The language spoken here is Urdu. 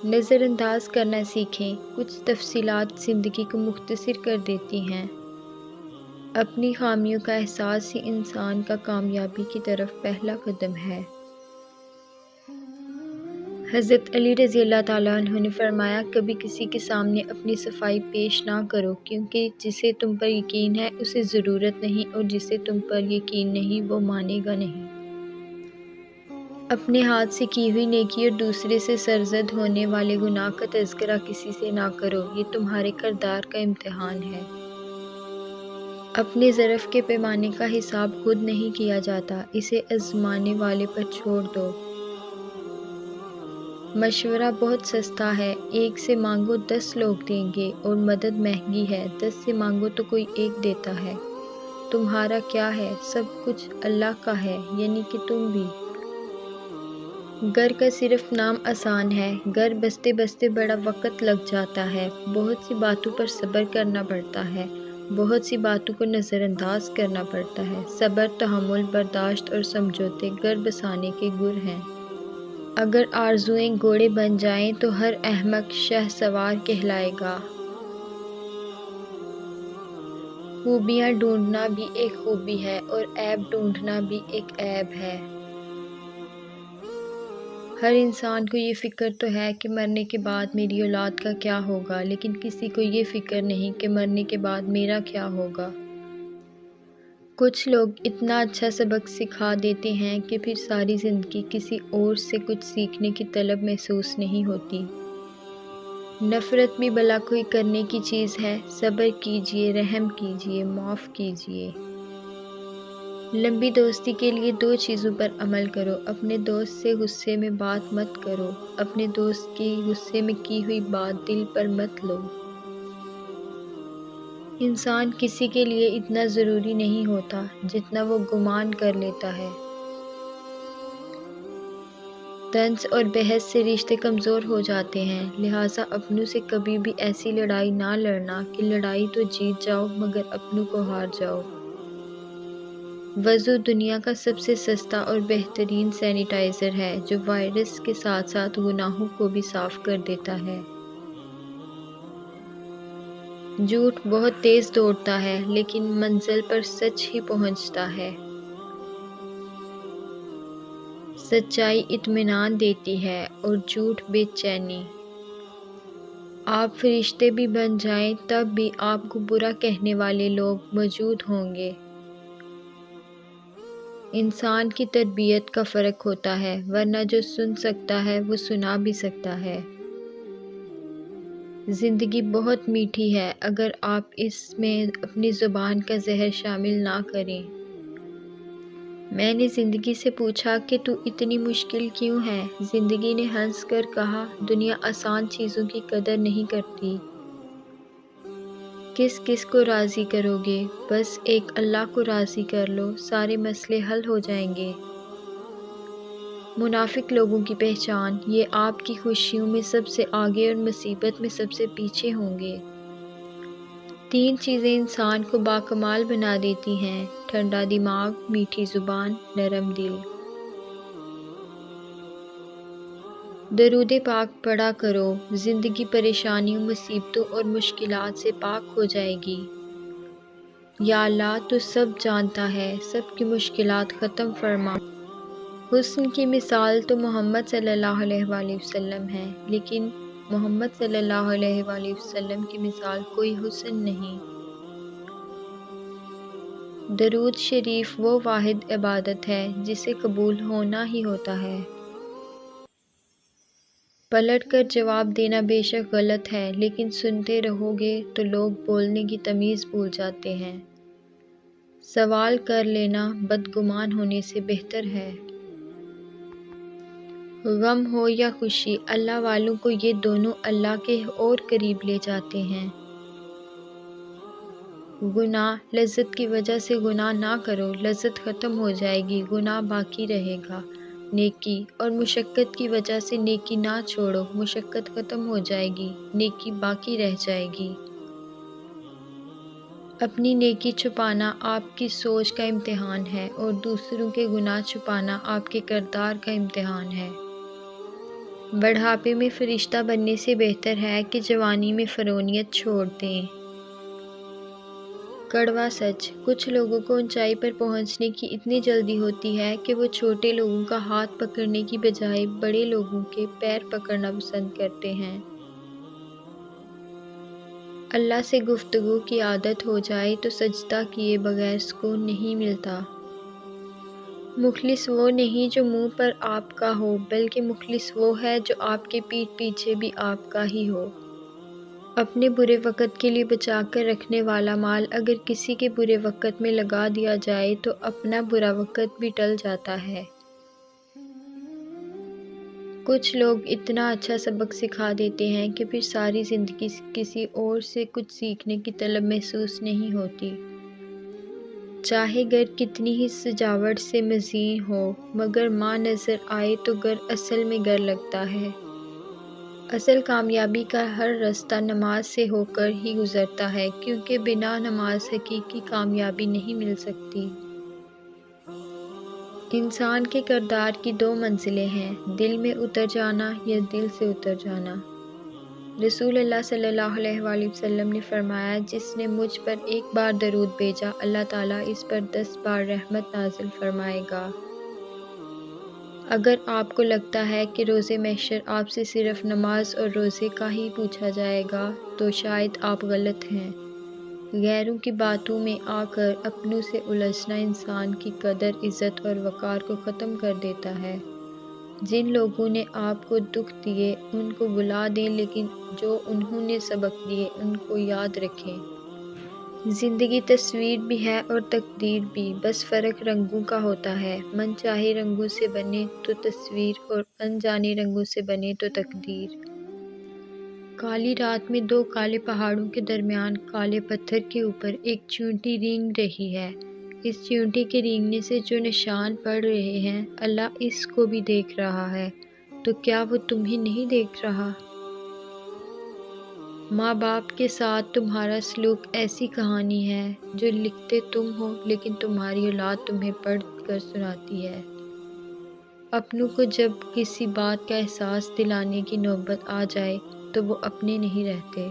نظر انداز کرنا سیکھیں، کچھ تفصیلات زندگی کو مختصر کر دیتی ہیں۔ اپنی خامیوں کا احساس ہی انسان کا کامیابی کی طرف پہلا قدم ہے۔ حضرت علی رضی اللہ تعالیٰ عنہ نے فرمایا، کبھی کسی کے سامنے اپنی صفائی پیش نہ کرو، کیونکہ جسے تم پر یقین ہے اسے ضرورت نہیں، اور جسے تم پر یقین نہیں وہ مانے گا نہیں۔ اپنے ہاتھ سے کی ہوئی نیکی اور دوسرے سے سرزد ہونے والے گناہ کا تذکرہ کسی سے نہ کرو، یہ تمہارے کردار کا امتحان ہے۔ اپنے ظرف کے پیمانے کا حساب خود نہیں کیا جاتا، اسے آزمانے والے پر چھوڑ دو۔ مشورہ بہت سستا ہے، ایک سے مانگو 10 لوگ دیں گے، اور مدد مہنگی ہے، 10 سے مانگو تو کوئی ایک دیتا ہے۔ تمہارا کیا ہے؟ سب کچھ اللہ کا ہے، یعنی کہ تم بھی۔ گھر کا صرف نام آسان ہے، گھر بستے بستے بڑا وقت لگ جاتا ہے، بہت سی باتوں پر صبر کرنا پڑتا ہے، بہت سی باتوں کو نظر انداز کرنا پڑتا ہے۔ صبر، تحمل، برداشت اور سمجھوتے گھر بسانے کے گر ہیں۔ اگر آرزوئیں گھوڑے بن جائیں تو ہر احمق شہسوار کہلائے گا۔ خوبیاں ڈھونڈنا بھی ایک خوبی ہے، اور عیب ڈھونڈنا بھی ایک عیب ہے۔ ہر انسان کو یہ فکر تو ہے کہ مرنے کے بعد میری اولاد کا کیا ہوگا، لیکن کسی کو یہ فکر نہیں کہ مرنے کے بعد میرا کیا ہوگا۔ کچھ لوگ اتنا اچھا سبق سکھا دیتے ہیں کہ پھر ساری زندگی کسی اور سے کچھ سیکھنے کی طلب محسوس نہیں ہوتی۔ نفرت بھی بھلا کوئی کرنے کی چیز ہے، صبر کیجئے، رحم کیجئے، معاف کیجئے۔ لمبی دوستی کے لیے 2 چیزوں پر عمل کرو، اپنے دوست سے غصے میں بات مت کرو، اپنے دوست کی غصے میں کی ہوئی بات دل پر مت لو۔ انسان کسی کے لیے اتنا ضروری نہیں ہوتا جتنا وہ گمان کر لیتا ہے۔ طنز اور بحث سے رشتے کمزور ہو جاتے ہیں، لہٰذا اپنوں سے کبھی بھی ایسی لڑائی نہ لڑنا کہ لڑائی تو جیت جاؤ مگر اپنوں کو ہار جاؤ۔ وضو دنیا کا سب سے سستا اور بہترین سینیٹائزر ہے، جو وائرس کے ساتھ ساتھ گناہوں کو بھی صاف کر دیتا ہے۔ جھوٹ بہت تیز دوڑتا ہے، لیکن منزل پر سچ ہی پہنچتا ہے۔ سچائی اطمینان دیتی ہے، اور جھوٹ بے چینی۔ آپ فرشتے بھی بن جائیں تب بھی آپ کو برا کہنے والے لوگ موجود ہوں گے۔ انسان کی تربیت کا فرق ہوتا ہے، ورنہ جو سن سکتا ہے وہ سنا بھی سکتا ہے۔ زندگی بہت میٹھی ہے، اگر آپ اس میں اپنی زبان کا زہر شامل نہ کریں۔ میں نے زندگی سے پوچھا کہ تو اتنی مشکل کیوں ہے؟ زندگی نے ہنس کر کہا، دنیا آسان چیزوں کی قدر نہیں کرتی۔ کس کس کو راضی کرو گے؟ بس ایک اللہ کو راضی کر لو، سارے مسئلے حل ہو جائیں گے۔ منافق لوگوں کی پہچان، یہ آپ کی خوشیوں میں سب سے آگے اور مصیبت میں سب سے پیچھے ہوں گے۔ 3 چیزیں انسان کو باکمال بنا دیتی ہیں: ٹھنڈا دماغ، میٹھی زبان، نرم دل۔ درود پاک پڑھا کرو، زندگی پریشانیوں، مصیبتوں اور مشکلات سے پاک ہو جائے گی۔ یا اللہ، تو سب جانتا ہے، سب کی مشکلات ختم فرما۔ حسن کی مثال تو محمد صلی اللہ علیہ وآلہ وسلم ہے، لیکن محمد صلی اللہ علیہ وآلہ وسلم کی مثال کوئی حسن نہیں۔ درود شریف وہ واحد عبادت ہے جسے قبول ہونا ہی ہوتا ہے۔ پلٹ کر جواب دینا بے شک غلط ہے، لیکن سنتے رہو گے تو لوگ بولنے کی تمیز بھول جاتے ہیں۔ سوال کر لینا بدگمان ہونے سے بہتر ہے۔ غم ہو یا خوشی، اللہ والوں کو یہ دونوں اللہ کے اور قریب لے جاتے ہیں۔ گناہ لذت کی وجہ سے گناہ نہ کرو، لذت ختم ہو جائے گی، گناہ باقی رہے گا۔ نیکی اور مشقت کی وجہ سے نیکی نہ چھوڑو، مشقت ختم ہو جائے گی، نیکی باقی رہ جائے گی۔ اپنی نیکی چھپانا آپ کی سوچ کا امتحان ہے، اور دوسروں کے گناہ چھپانا آپ کے کردار کا امتحان ہے۔ بڑھاپے میں فرشتہ بننے سے بہتر ہے کہ جوانی میں فرونیت چھوڑ دیں۔ کڑوا سچ، کچھ لوگوں کو اونچائی پر پہنچنے کی اتنی جلدی ہوتی ہے کہ وہ چھوٹے لوگوں کا ہاتھ پکڑنے کی بجائے بڑے لوگوں کے پیر پکڑنا پسند کرتے ہیں۔ اللہ سے گفتگو کی عادت ہو جائے تو سجدہ کیے بغیر سکون نہیں ملتا۔ مخلص وہ نہیں جو منہ پر آپ کا ہو، بلکہ مخلص وہ ہے جو آپ کے پیٹھ پیچھے بھی آپ کا ہی ہو۔ اپنے برے وقت کے لیے بچا کر رکھنے والا مال اگر کسی کے برے وقت میں لگا دیا جائے تو اپنا برا وقت بھی ٹل جاتا ہے۔ کچھ لوگ اتنا اچھا سبق سکھا دیتے ہیں کہ پھر ساری زندگی کسی اور سے کچھ سیکھنے کی طلب محسوس نہیں ہوتی۔ چاہے گھر کتنی ہی سجاوٹ سے مزین ہو، مگر ماں نظر آئے تو گھر اصل میں گھر لگتا ہے۔ اصل کامیابی کا ہر راستہ نماز سے ہو کر ہی گزرتا ہے، کیونکہ بنا نماز حقیقی کامیابی نہیں مل سکتی۔ انسان کے کردار کی دو منزلیں ہیں، دل میں اتر جانا یا دل سے اتر جانا۔ رسول اللہ صلی اللہ علیہ وآلہ وسلم نے فرمایا، جس نے مجھ پر ایک بار درود بھیجا، اللہ تعالیٰ اس پر 10 بار رحمت نازل فرمائے گا۔ اگر آپ کو لگتا ہے کہ روز محشر آپ سے صرف نماز اور روزے کا ہی پوچھا جائے گا تو شاید آپ غلط ہیں۔ غیروں کی باتوں میں آ کر اپنوں سے الجھنا انسان کی قدر، عزت اور وقار کو ختم کر دیتا ہے۔ جن لوگوں نے آپ کو دکھ دیے ان کو بھلا دیں، لیکن جو انہوں نے سبق دیے ان کو یاد رکھیں۔ زندگی تصویر بھی ہے اور تقدیر بھی، بس فرق رنگوں کا ہوتا ہے۔ من چاہے رنگوں سے بنے تو تصویر اور انجانے رنگوں سے بنے تو تقدیر۔ کالی رات میں دو کالے پہاڑوں کے درمیان کالے پتھر کے اوپر ایک چیونٹی رینگ رہی ہے۔ اس چیونٹی کے رینگنے سے جو نشان پڑ رہے ہیں، اللہ اس کو بھی دیکھ رہا ہے، تو کیا وہ تمہیں نہیں دیکھ رہا؟ ماں باپ کے ساتھ تمہارا سلوک ایسی کہانی ہے جو لکھتے تم ہو لیکن تمہاری اولاد تمہیں پڑھ کر سناتی ہے۔ اپنوں کو جب کسی بات کا احساس دلانے کی نوبت آ جائے تو وہ اپنے نہیں رہتے۔